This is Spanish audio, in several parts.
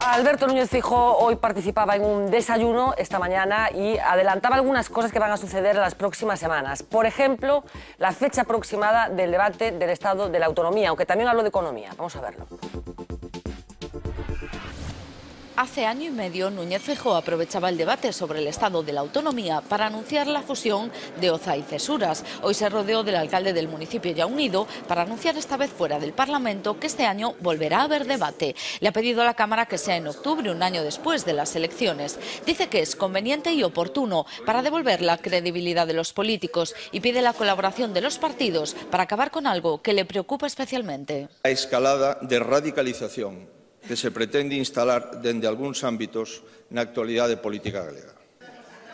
Alberto Núñez Feijóo hoy participaba en un desayuno esta mañana y adelantaba algunas cosas que van a suceder en las próximas semanas. Por ejemplo, la fecha aproximada del debate del Estado de la Autonomía, aunque también habló de economía. Vamos a verlo. Hace año y medio, Núñez Feijóo aprovechaba el debate sobre el estado de la autonomía para anunciar la fusión de Oza y Cesuras. Hoy se rodeó del alcalde del municipio ya unido para anunciar esta vez fuera del Parlamento que este año volverá a haber debate. Le ha pedido a la Cámara que sea en octubre, un año después de las elecciones. Dice que es conveniente y oportuno para devolver la credibilidad de los políticos y pide la colaboración de los partidos para acabar con algo que le preocupa especialmente. La escalada de radicalización que se pretende instalar dende algúns ámbitos na actualidade política galega.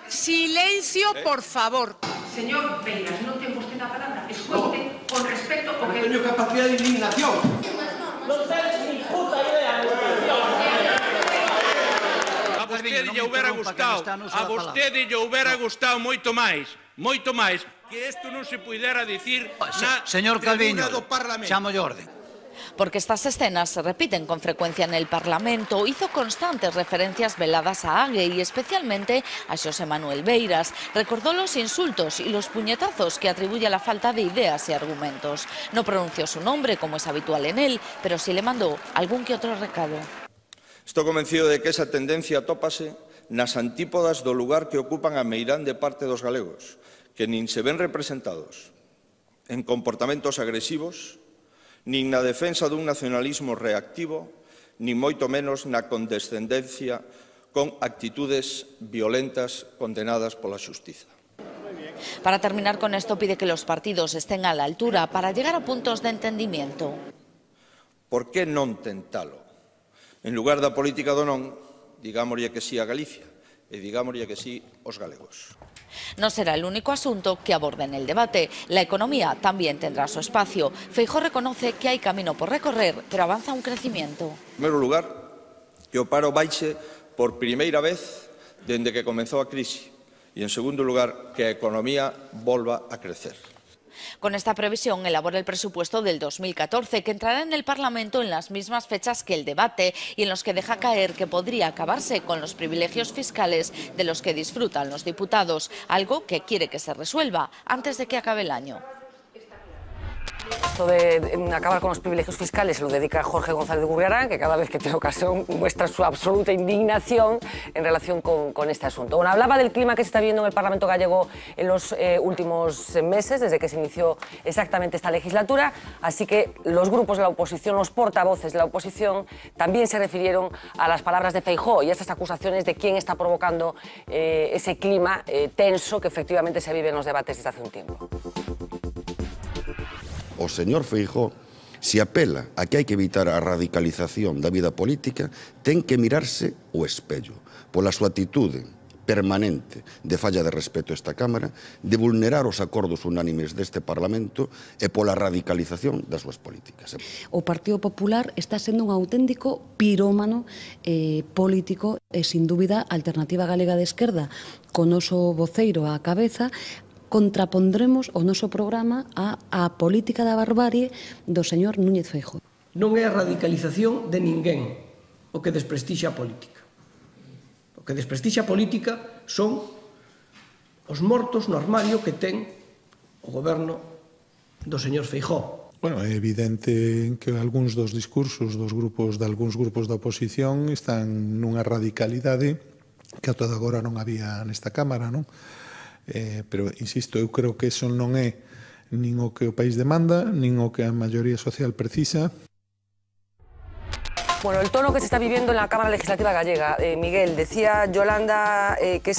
Silencio, por favor. Señor Beiras, non ten vostede a palabra. Escoite con respeto o que... Teño capacidade de indignación. Non tens ni puta idea de A vostede lle houbera gustado, moito máis, que isto non se puidera dicir na Señor Calviño, tribuna do Parlamento. chámolle orde. Porque estas escenas se repiten con frecuencia en el Parlamento, hizo constantes referencias veladas a Ague y especialmente a Xosé Manuel Beiras. Recordó los insultos y los puñetazos que atribuye a la falta de ideas y argumentos. No pronunció su nombre, como es habitual en él, pero sí le mandó algún que otro recado. Estou convencido de que esa tendencia atópase nas antípodas do lugar que ocupan a meirande parte dos galegos, que nin se ven representados en comportamentos agresivos, nin na defensa dun nacionalismo reactivo, nin moito menos na condescendencia con actitudes violentas condenadas pola xustiza. Para terminar con esto, pide que los partidos estén a la altura para llegar a puntos de entendimiento. Por que non tentalo? En lugar da política do non, digámoslle que sí a Galicia e digámoslle que sí aos galegos. No será el único asunto que aborde en el debate. La economía también tendrá su espacio. Feijóo reconoce que hay camino por recorrer, pero avanza un crecimiento. En primeiro lugar, que o paro baixe por primeira vez dende que comezou a crise. E, en segundo lugar, que a economía volva a crecer. Con esta previsión elabora el presupuesto del 2014, que entrará en el Parlamento en las mismas fechas que el debate y en los que deja caer que podría acabarse con los privilegios fiscales de los que disfrutan los diputados, algo que quiere que se resuelva antes de que acabe el año. Esto de acabar con los privilegios fiscales se lo dedica Jorge González de Gurriarán, que cada vez que tiene ocasión muestra su absoluta indignación en relación con este asunto. Bueno, hablaba del clima que se está viendo en el Parlamento gallego en los últimos meses, desde que se inició exactamente esta legislatura, así que los grupos de la oposición, los portavoces de la oposición, también se refirieron a las palabras de Feijóo y a esas acusaciones de quién está provocando ese clima tenso que efectivamente se vive en los debates desde hace un tiempo. O señor Feijóo, se apela a que hai que evitar a radicalización da vida política, ten que mirarse o espello pola súa actitude permanente de falla de respeto a esta Cámara, de vulnerar os acordos unánimes deste Parlamento e pola radicalización das súas políticas. O Partido Popular está sendo un auténtico pirómano político e, sin dúbida, Alternativa Galega de Esquerda, con noso voceiro á cabeza, contrapondremos o noso programa á política da barbarie do señor Núñez Feijóo. Non é a radicalización de ninguén o que desprestixa a política. O que desprestixa a política son os mortos no armario que ten o goberno do señor Feijóo. Bueno, é evidente que algúns dos discursos de algúns grupos da oposición están nunha radicalidade que ata agora non había nesta Cámara, non? Pero, insisto, eu creo que eso non é nin o que o país demanda, nin o que a maioría social precisa. Bueno, el tono que se está viviendo en la Cámara Legislativa gallega, Miguel, decía Yolanda que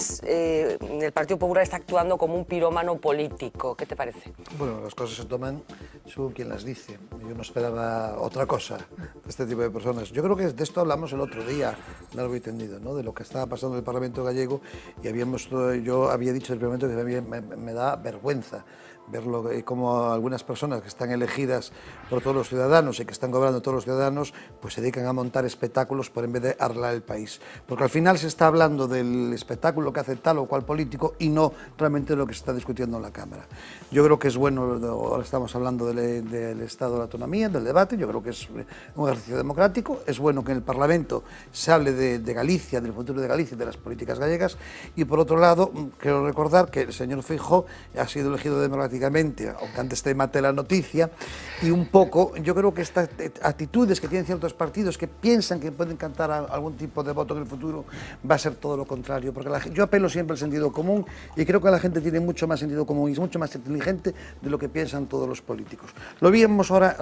el Partido Popular está actuando como un pirómano político. ¿Qué te parece? Bueno, las cosas se toman según quien las dice. Yo no esperaba otra cosa de este tipo de personas. Yo creo que de esto hablamos el otro día, largo y tendido, ¿no? De lo que estaba pasando en el Parlamento gallego y yo había dicho en el primer momento que me da vergüenza verlo como algunas personas que están elegidas por todos los ciudadanos y que están gobernando todos los ciudadanos, pues se dedican a montar espectáculos por en vez de arreglar el país. Porque al final se está hablando del espectáculo que hace tal o cual político y no realmente de lo que se está discutiendo en la Cámara. Yo creo que es bueno, ahora estamos hablando del Estado de la autonomía, del debate, yo creo que es un ejercicio democrático, es bueno que en el Parlamento se hable de Galicia, del futuro de Galicia y de las políticas gallegas, y por otro lado, quiero recordar que el señor Feijóo ha sido elegido democráticamente, aunque antes te mate la noticia, y un poco, yo creo que estas actitudes que tienen ciertos partidos que piensan que pueden cantar algún tipo de voto en el futuro, va a ser todo lo contrario, porque yo apelo siempre al sentido común, y creo que la gente tiene mucho más sentido común y es mucho más inteligente de lo que piensan todos los políticos. Lo veíamos ahora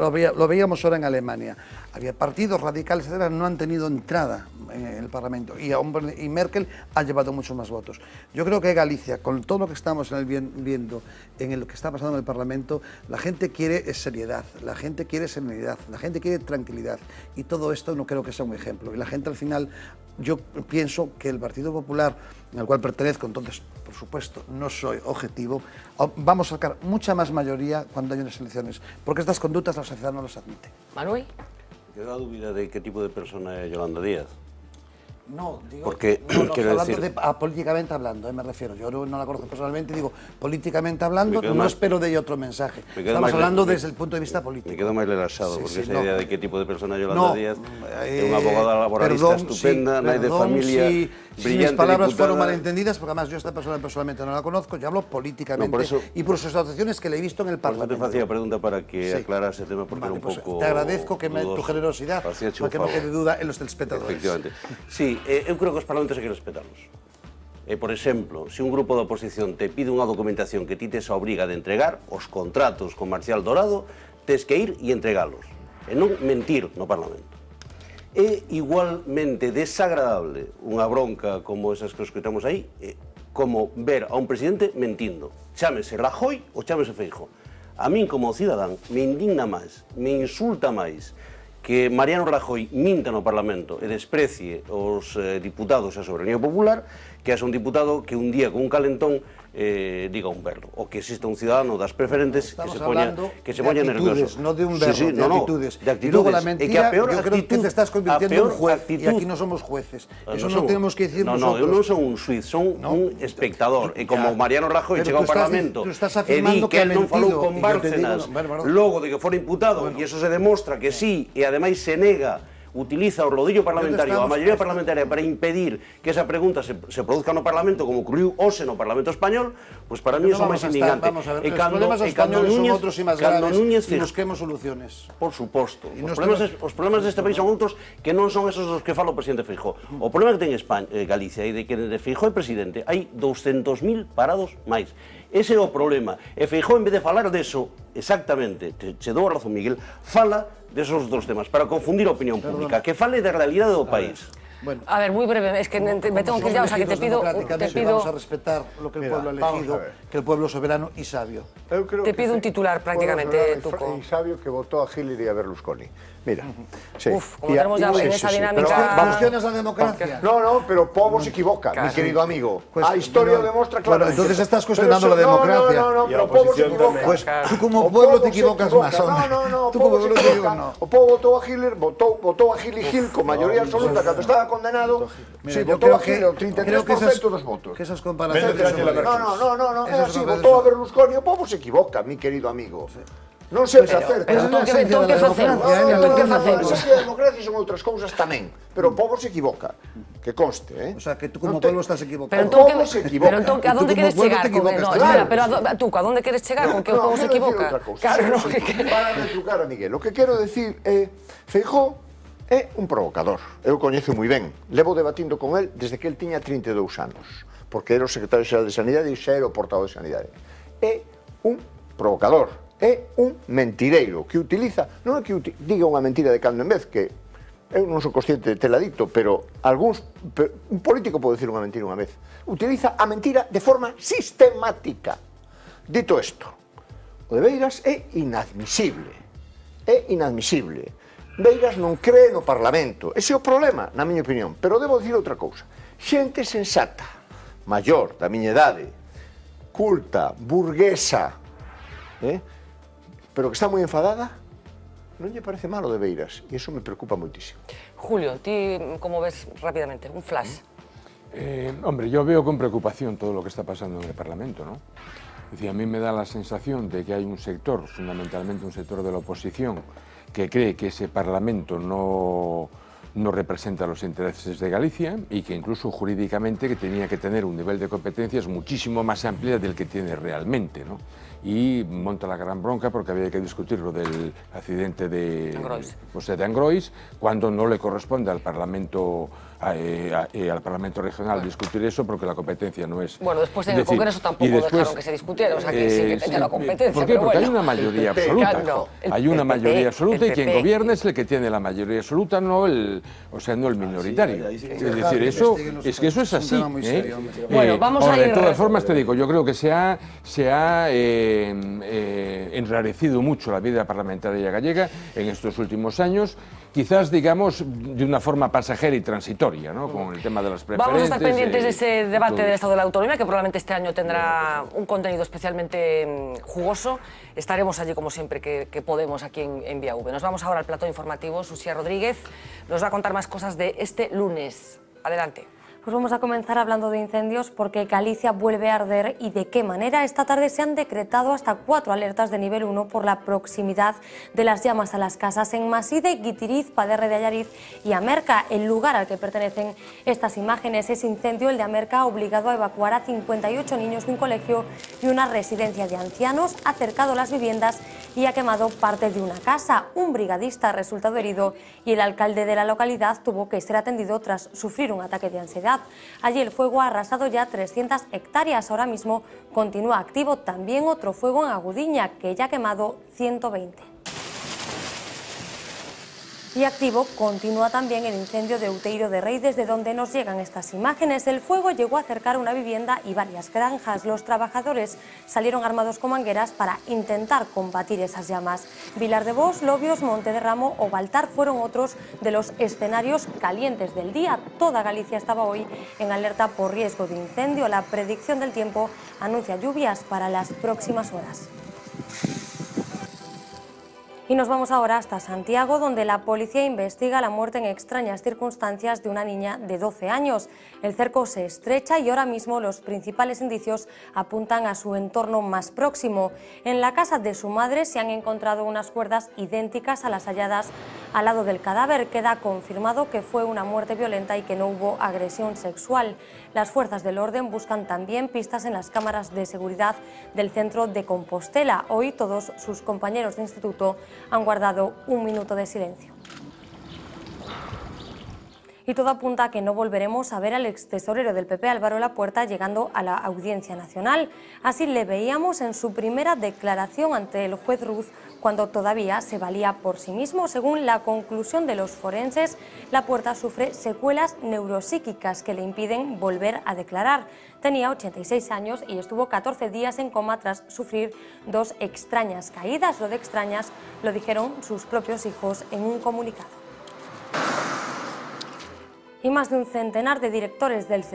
en Alemania, había partidos radicales, etcétera, no han tenido entrada en el Parlamento, y Merkel ha llevado muchos más votos. Yo creo que Galicia, con todo lo que estamos viendo en lo que está pasando en el Parlamento, la gente quiere seriedad, la gente quiere serenidad, la gente quiere tranquilidad, y todo esto no creo que sea un ejemplo. Y la gente al final, yo pienso que el Partido Popular, al cual pertenezco, entonces, por supuesto, no soy objetivo, vamos a sacar mucha más mayoría cuando haya unas elecciones, porque estas conductas la sociedad no las admite. Manuel. Queda dúbida de qué tipo de persona es Yolanda Díaz. No, digo, porque, políticamente hablando, me refiero. Yo no la conozco personalmente, digo, políticamente hablando, no espero de ella otro mensaje. Estamos hablando desde el punto de vista político. Me quedo más relaxado, porque esa idea de qué tipo de persona es Yolanda Díaz, es una abogada laboralista estupenda, no hay de familia brillante. Si mis palabras fueron malentendidas, porque además yo a esta persona personalmente no la conozco, yo hablo políticamente y por sus actuaciones que le he visto en el Parlamento. Por eso te hacía pregunta para que aclarase el tema, porque era un poco... Te agradezco tu generosidad, para que no quede duda en los telespectadores. Efectivamente. Sí, eu creo que os parlamentos hai que respetalos. Por exemplo, se un grupo de oposición te pide unha documentación que ti tes a obriga de entregar, os contratos con Marcial Dorado, tes que ir e entregalos, e non mentir no Parlamento. É igualmente desagradable unha bronca como esas que escutamos aí, como ver a un presidente mentindo. Chámese Rajoy ou chámese Feijóo. A min como cidadán me indigna máis, me insulta máis que Mariano Rajoy minta no Parlamento e desprecie os diputados e a soberanía popular, que é un diputado que un día con un calentón diga un verbo, o que existe un ciudadano das preferentes que se poña nervioso. No de un verbo, de actitudes. Y luego la mentira, yo creo que te estás convirtiendo en juez, y aquí no somos jueces. Eso no tenemos que decir nosotros. No, non son un xuiz, son un espectador. E como Mariano Rajoy chega ao Parlamento e di que non falou con Bárcenas logo de que fora imputado, e iso se demostra que sí, e ademais se nega, utiliza o rodillo parlamentario, a maioría parlamentaria, para impedir que esa pregunta se produzca no Parlamento, como ocurriu hoxe no Parlamento español, pois para mí iso é máis indignante. Vamos a ver, os problemas españoles son outros e máis graves e busquemos soluciones. Por suposto. Os problemas deste país son outros que non son esos dos que fala o presidente Feijóo. O problema que ten Galicia é de que de Feijóo é presidente hai 200.000 parados máis. Ese é o problema. E Feijóo, en vez de falar deso, exactamente, che dou a razón, Miguel, fala desos dos temas, para confundir a opinión pública, que fale da realidade do país. A ver, muy breve, es que me tengo que ir ya, o sea que te pido... Vamos a respetar lo que el pueblo ha elegido, que el pueblo soberano y sabio. Te pido un titular prácticamente, Tuco. Y sabio que votó a Hillary y a Berlusconi. Mira, Uf, como tenemos ya en esa dinámica... ¿Cuestionas la democracia? No, pero Pobo se equivoca, mi querido amigo. La historia lo demuestra claramente. Entonces estás cuestionando la democracia. No, pero Pobo se equivoca. Pues tú como pueblo te equivocas más, hombre. No, Pobo se equivoca. O Pobo votó a Hitler, votó a Gil con mayoría absoluta, cuando estaba condenado. Sí, votó a Hitler, 33% dos votos. Que esas comparaciones... No, es así, votó a Berlusconi. O Pobo se equivoca, mi querido amigo. Non se acerca. Pero entón que facemos? Esa democracia son outras cousas tamén, pero o povo se equivoca. Que conste, O sea, que tú como pueblo estás equivocado. Pero entón, ¿a dónde queres chegar? No, espera, pero tú, ¿a dónde queres chegar con que o povo se equivoca? Claro, para retrucar a Miguel. O que quero decir é, Feijóo é un provocador. Eu coñezo moi ben. Levo debatindo con el desde que el tiña 32 anos, porque era o secretario xeral de Sanidade e xa era o portavoz de Sanidade. É un provocador. É un mentireiro que utiliza, non é que diga unha mentira de cando en vez, que eu non sou consciente de tela dito, pero un político pode decir unha mentira unha vez. Utiliza a mentira de forma sistemática. Dito isto, o de Beiras é inadmisible. É inadmisible. Beiras non cree no Parlamento. Ese é o problema, na miña opinión. Pero debo dicir outra cousa. Xente sensata, maior, da miña idade, culta, burguesa, pero que está moi enfadada, non lle parece malo de Beiras, e iso me preocupa moitísimo. Julio, ti como ves rápidamente, un flash. Hombre, yo veo con preocupación todo lo que está pasando en el Parlamento, ¿no? Es decir, a mí me da la sensación de que hay un sector, fundamentalmente un sector de la oposición, que cree que ese Parlamento no representa los intereses de Galicia y que incluso jurídicamente que tenía que tener un nivel de competencias muchísimo más amplio del que tiene realmente, ¿no? Y monta la gran bronca porque había que discutir lo del accidente de Angrois, cuando no le corresponde al Parlamento regional discutir eso porque la competencia no es... Bueno, después en el Congreso tampoco dejaron que se discutiera, o sea que sí que tenía la competencia. ¿Por qué? Porque hay una mayoría absoluta. Claro, hay una mayoría absoluta y quien gobierna es el que tiene la mayoría absoluta, no el minoritario. Es decir, eso es así. Bueno, vamos a ir... De todas formas, te digo, yo creo que se ha enrarecido mucho la vida parlamentaria gallega en estos últimos años, quizás, digamos, de una forma pasajera y transitoria, ¿no? Con el tema de las preferencias. Vamos a estar pendientes de ese debate del Estado de la Autonomía, que probablemente este año tendrá un contenido especialmente jugoso. Estaremos allí, como siempre, que podemos, aquí en Vía V. Nos vamos ahora al plató informativo. Susia Rodríguez nos va a contar más cosas de este lunes. Adelante. Pues vamos a comenzar hablando de incendios porque Galicia vuelve a arder y de qué manera. Esta tarde se han decretado hasta 4 alertas de nivel 1 por la proximidad de las llamas a las casas en Maside, Guitiriz, Paderne de Allariz y Amerca. El lugar al que pertenecen estas imágenes es incendio, el de Amerca, ha obligado a evacuar a 58 niños de un colegio y una residencia de ancianos, ha cercado las viviendas y ha quemado parte de una casa. Un brigadista ha resultado herido y el alcalde de la localidad tuvo que ser atendido tras sufrir un ataque de ansiedad. Allí el fuego ha arrasado ya 300 hectáreas. Ahora mismo continúa activo también otro fuego en Agudiña, que ya ha quemado 120. Y activo continúa también el incendio de Outeiro de Rei, desde donde nos llegan estas imágenes. El fuego llegó a acercar una vivienda y varias granjas. Los trabajadores salieron armados con mangueras para intentar combatir esas llamas. Vilar de Bos, Lobios, Monte de Ramo o Baltar fueron otros de los escenarios calientes del día. Toda Galicia estaba hoy en alerta por riesgo de incendio. La predicción del tiempo anuncia lluvias para las próximas horas. Y nos vamos ahora hasta Santiago, donde la policía investiga la muerte en extrañas circunstancias de una niña de 12 años. El cerco se estrecha y ahora mismo los principales indicios apuntan a su entorno más próximo. En la casa de su madre se han encontrado unas cuerdas idénticas a las halladas al lado del cadáver. Queda confirmado que fue una muerte violenta y que no hubo agresión sexual. Las fuerzas del orden buscan también pistas en las cámaras de seguridad del centro de Compostela. Hoy todos sus compañeros de instituto han guardado un minuto de silencio. Y todo apunta a que no volveremos a ver al extesorero del PP, Álvaro Lapuerta, llegando a la Audiencia Nacional. Así le veíamos en su primera declaración ante el juez Ruz, cuando todavía se valía por sí mismo. Según la conclusión de los forenses, Lapuerta sufre secuelas neuropsíquicas que le impiden volver a declarar. Tenía 86 años y estuvo 14 días en coma tras sufrir 2 extrañas caídas. Lo de extrañas lo dijeron sus propios hijos en un comunicado. Y más de un centenar de directores del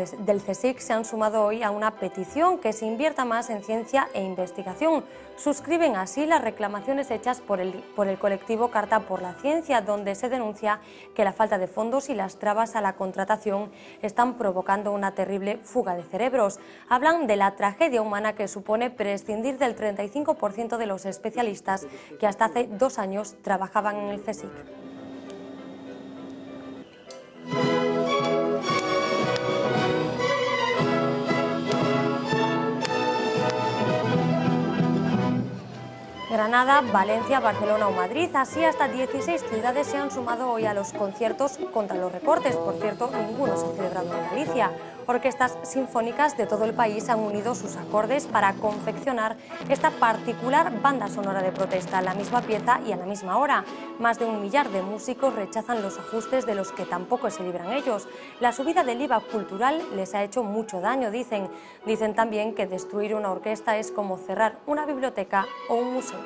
CSIC se han sumado hoy a una petición que se invierta más en ciencia e investigación. Suscriben así las reclamaciones hechas por el colectivo Carta por la Ciencia, donde se denuncia que la falta de fondos y las trabas a la contratación están provocando una terrible fuga de cerebros. Hablan de la tragedia humana que supone prescindir del 35% de los especialistas que hasta hace 2 años trabajaban en el CSIC. Granada, Valencia, Barcelona o Madrid, así hasta 16 ciudades se han sumado hoy a los conciertos contra los recortes. Por cierto, ninguno se ha celebrado en Galicia. Orquestas sinfónicas de todo el país han unido sus acordes para confeccionar esta particular banda sonora de protesta, la misma pieza y a la misma hora. Más de 1 millar de músicos rechazan los ajustes de los que tampoco se libran ellos. La subida del IVA cultural les ha hecho mucho daño, dicen. Dicen también que destruir una orquesta es como cerrar una biblioteca o un museo.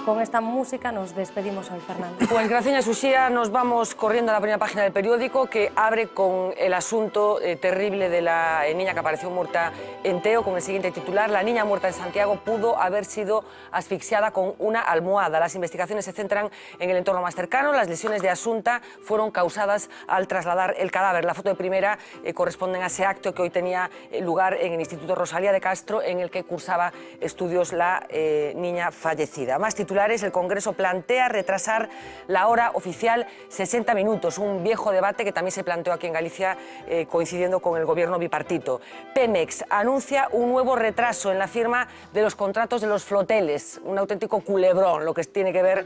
con esta música nos despedimos hoy, Fernando. Pues gracias, Uxía, nos vamos corriendo a la primera página del periódico, que abre con el asunto terrible de la niña que apareció muerta en Teo, con el siguiente titular: la niña muerta en Santiago pudo haber sido asfixiada con una almohada. Las investigaciones se centran en el entorno más cercano. Las lesiones de Asunta fueron causadas al trasladar el cadáver. La foto de primera corresponde a ese acto que hoy tenía lugar en el Instituto Rosalía de Castro, en el que cursaba estudios la niña fallecida. Más titulares: el Congreso plantea retrasar la hora oficial 60 minutos, un viejo debate que también se planteó aquí en Galicia, coincidiendo con el gobierno bipartito. Pemex anuncia un nuevo retraso en la firma de los contratos de los floteles, un auténtico culebrón, lo que tiene que ver,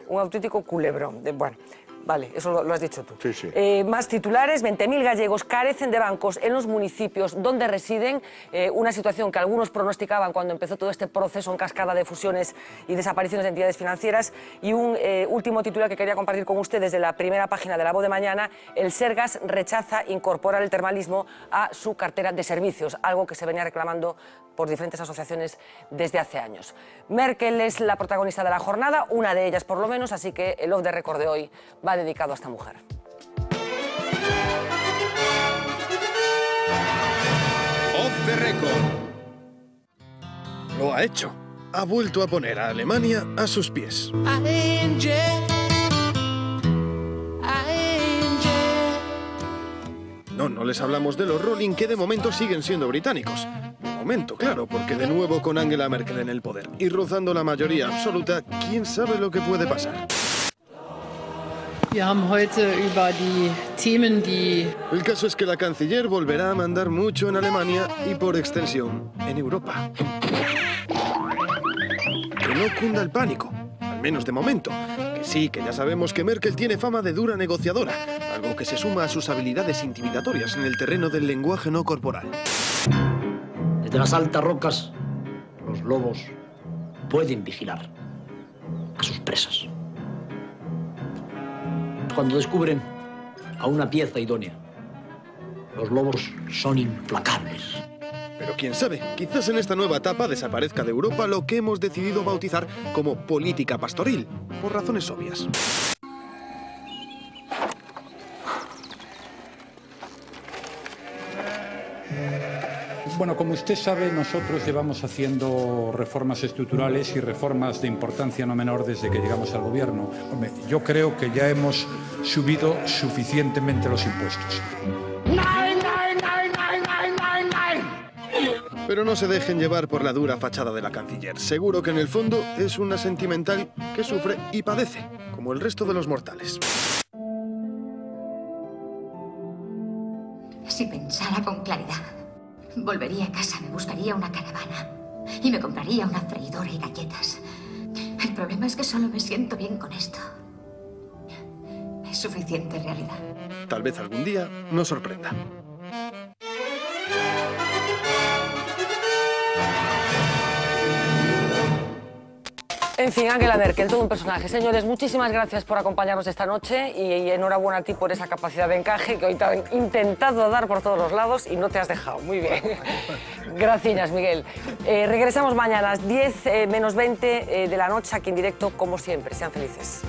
un auténtico culebrón. Bueno. Vale, eso lo has dicho tú. Sí, sí. Más titulares: 20.000 gallegos carecen de bancos en los municipios donde residen, una situación que algunos pronosticaban cuando empezó todo este proceso en cascada de fusiones y desapariciones de entidades financieras. Y un último titular que quería compartir con ustedes de la primera página de La Voz de Mañana: el Sergas rechaza incorporar el termalismo a su cartera de servicios, algo que se venía reclamando por diferentes asociaciones desde hace años. Merkel es la protagonista de la jornada, una de ellas por lo menos, así que el Off the Record de hoy va dedicado a esta mujer. Off the Record. Lo ha hecho. Ha vuelto a poner a Alemania a sus pies. No les hablamos de los Rolling, que de momento siguen siendo británicos. De momento, claro, porque de nuevo con Angela Merkel en el poder y rozando la mayoría absoluta, quién sabe lo que puede pasar. El caso es que la canciller volverá a mandar mucho en Alemania y, por extensión, en Europa. Que no cunda el pánico, al menos de momento. Que sí, que ya sabemos que Merkel tiene fama de dura negociadora, algo que se suma a sus habilidades intimidatorias en el terreno del lenguaje no corporal. Desde las altas rocas, los lobos pueden vigilar a sus presas. Cuando descubren a una pieza idónea, los lobos son implacables. Pero quién sabe, quizás en esta nueva etapa desaparezca de Europa lo que hemos decidido bautizar como política pastoril, por razones obvias. Bueno, como usted sabe, nosotros llevamos haciendo reformas estructurales y reformas de importancia no menor desde que llegamos al gobierno. Hombre, yo creo que ya hemos subido suficientemente los impuestos. Pero no se dejen llevar por la dura fachada de la canciller. Seguro que en el fondo es una sentimental que sufre y padece, como el resto de los mortales. Si pensara con claridad, volvería a casa, me buscaría una caravana y me compraría una freidora y galletas. El problema es que solo me siento bien con esto. Es suficiente realidad. Tal vez algún día nos sorprenda. En fin, Angela Merkel, todo un personaje. Señores, muchísimas gracias por acompañarnos esta noche y enhorabuena a ti por esa capacidad de encaje que hoy te han intentado dar por todos los lados y no te has dejado. Muy bien. Gracias, Miguel. Regresamos mañana a las 10 menos 20 de la noche aquí en directo, como siempre. Sean felices.